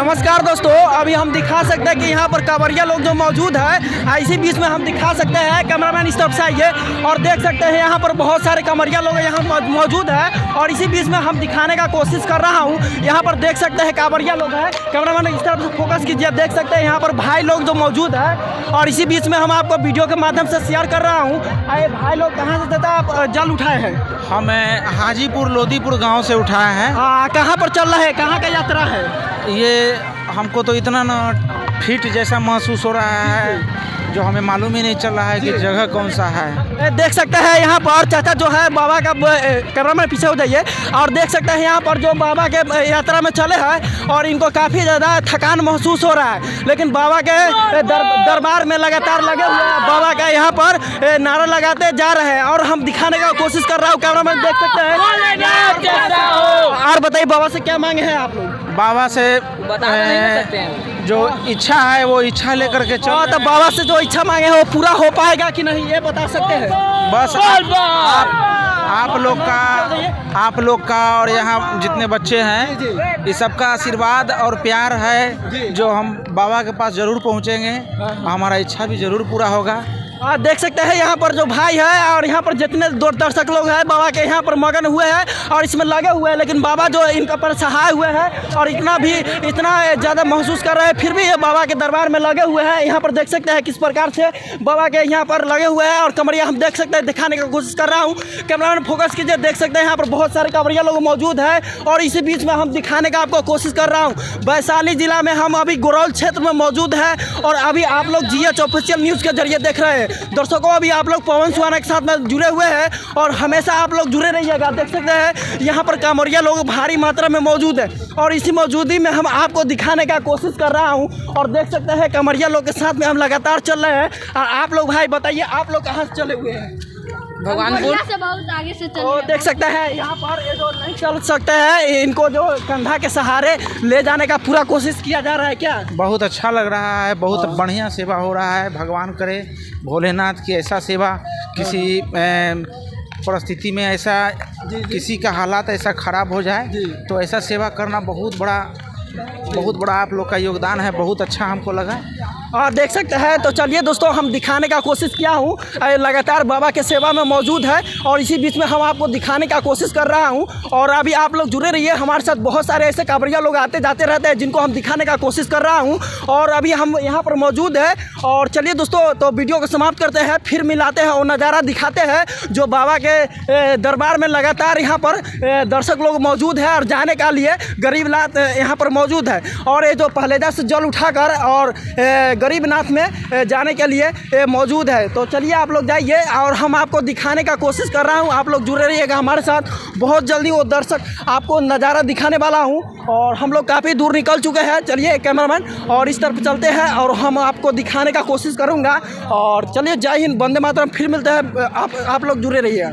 नमस्कार दोस्तों, अभी हम दिखा सकते हैं कि यहाँ पर कांवरिया लोग जो मौजूद है, इसी बीच में हम दिखा सकते हैं। कैमरामैन इस तरफ से आइए और देख सकते हैं यहाँ पर बहुत सारे कांवरिया लोग यहाँ मौजूद है और इसी बीच में हम दिखाने का कोशिश कर रहा हूँ। यहाँ पर देख सकते हैं कांवरिया लोग हैं। कैमरामैन इस तरफ से फोकस कीजिए, देख सकते हैं यहाँ पर भाई लोग जो मौजूद है और इसी बीच में हम आपको वीडियो के माध्यम से शेयर कर रहा हूँ। आए भाई लोग कहाँ से देता आप जल उठाए हैं? हम हाजीपुर लोदीपुर गांव से उठाए हैं। कहाँ पर चल रहा है, कहाँ का यात्रा है? ये हमको तो इतना ना फिट जैसा महसूस हो रहा है जो हमें मालूम ही नहीं चल रहा है कि जगह कौन सा है। देख सकते हैं यहाँ पर चाचा जो है बाबा का, कैमरा में पीछे हो जाइए और देख सकते हैं यहाँ पर जो बाबा के यात्रा में चले हैं और इनको काफ़ी ज़्यादा थकान महसूस हो रहा है, लेकिन बाबा के दरबार में लगातार लगे हुए हैं। बाबा का यहाँ पर नारा लगाते जा रहे हैं और हम दिखाने का कोशिश कर रहा हूँ। कैमरा में देख सकते हैं। और बताइए बाबा से क्या मांगे हैं आप लोग? बाबा से जो इच्छा है वो इच्छा लेकर के चल। तो बाबा से जो इच्छा मांगे हैं वो पूरा हो पाएगा कि नहीं, ये बता सकते हैं? बस आप लोग का और यहाँ जितने बच्चे हैं इस सबका आशीर्वाद और प्यार है जो हम बाबा के पास जरूर पहुँचेंगे, हमारा इच्छा भी जरूर पूरा होगा। देख सकते हैं यहाँ पर जो भाई है और यहाँ पर जितने दर्शक लोग हैं बाबा के यहाँ पर मगन हुए हैं और इसमें लगे हुए हैं, लेकिन बाबा जो इनका पर सहाय हुए हैं और इतना ज़्यादा महसूस कर रहे हैं, फिर भी ये बाबा के दरबार में लगे हुए हैं। यहाँ पर देख सकते हैं किस प्रकार से बाबा के यहाँ पर लगे हुए हैं और कमरिया हम देख सकते हैं, दिखाने की कोशिश कर रहा हूँ। कैमरा में फोकस कीजिए, देख सकते हैं यहाँ पर बहुत सारे कांवरिया लोग मौजूद हैं और इसी बीच में हम दिखाने का आपको कोशिश कर रहा हूँ। वैशाली जिला में हम अभी गुरौल क्षेत्र में मौजूद है और अभी आप लोग GH ऑफिशियल न्यूज़ के जरिए देख रहे हैं। दर्शकों, अभी आप लोग पवन सुहाना के साथ में जुड़े हुए हैं और हमेशा आप लोग जुड़े रहिएगा। देख सकते हैं यहाँ पर कांवरिया लोग भारी मात्रा में मौजूद है और इसी मौजूदी में हम आपको दिखाने का कोशिश कर रहा हूँ और देख सकते हैं कांवरिया लोग के साथ में हम लगातार चल रहे हैं। और आप लोग भाई बताइए, आप लोग कहाँ से चले हुए हैं? भगवानपुर से बहुत आगे से चले। देख सकते हैं यहाँ पर ये जो नहीं चल सकते हैं, इनको जो कंधा के सहारे ले जाने का पूरा कोशिश किया जा रहा है। क्या बहुत अच्छा लग रहा है, बहुत बढ़िया सेवा हो रहा है। भगवान करे भोलेनाथ की ऐसा सेवा किसी परिस्थिति में ऐसा किसी का हालात ऐसा ख़राब हो जाए तो ऐसा सेवा करना बहुत बड़ा आप लोग का योगदान है। बहुत अच्छा हमको लगा और देख सकते हैं। तो चलिए दोस्तों, हम दिखाने का कोशिश किया हूँ, लगातार बाबा के सेवा में मौजूद है और इसी बीच में हम आपको दिखाने का कोशिश कर रहा हूँ और अभी आप लोग जुड़े रहिए हमारे साथ। बहुत सारे ऐसे कांवरिया लोग आते जाते रहते हैं जिनको हम दिखाने का कोशिश कर रहा हूँ और अभी हम यहाँ पर मौजूद है। और चलिए दोस्तों, तो वीडियो को समाप्त करते हैं, फिर मिलाते हैं और नज़ारा दिखाते हैं जो बाबा के दरबार में लगातार यहाँ पर दर्शक लोग मौजूद है और जाने के लिए गरीबनाथ यहाँ पर मौजूद है और ये जो पहलेजा से जल उठाकर और गरीबनाथ में जाने के लिए मौजूद है। तो चलिए आप लोग जाइए और हम आपको दिखाने का कोशिश कर रहा हूँ। आप लोग जुड़े रहिएगा हमारे साथ, बहुत जल्दी वो दर्शक आपको नज़ारा दिखाने वाला हूँ और हम लोग काफ़ी दूर निकल चुके हैं। चलिए कैमरामैन और इस तरफ चलते हैं और हम आपको दिखाने का कोशिश करूँगा। और चलिए, जय हिंद, वंदे मातरम। फिर मिलते हैं, आप लोग जुड़े रहिए।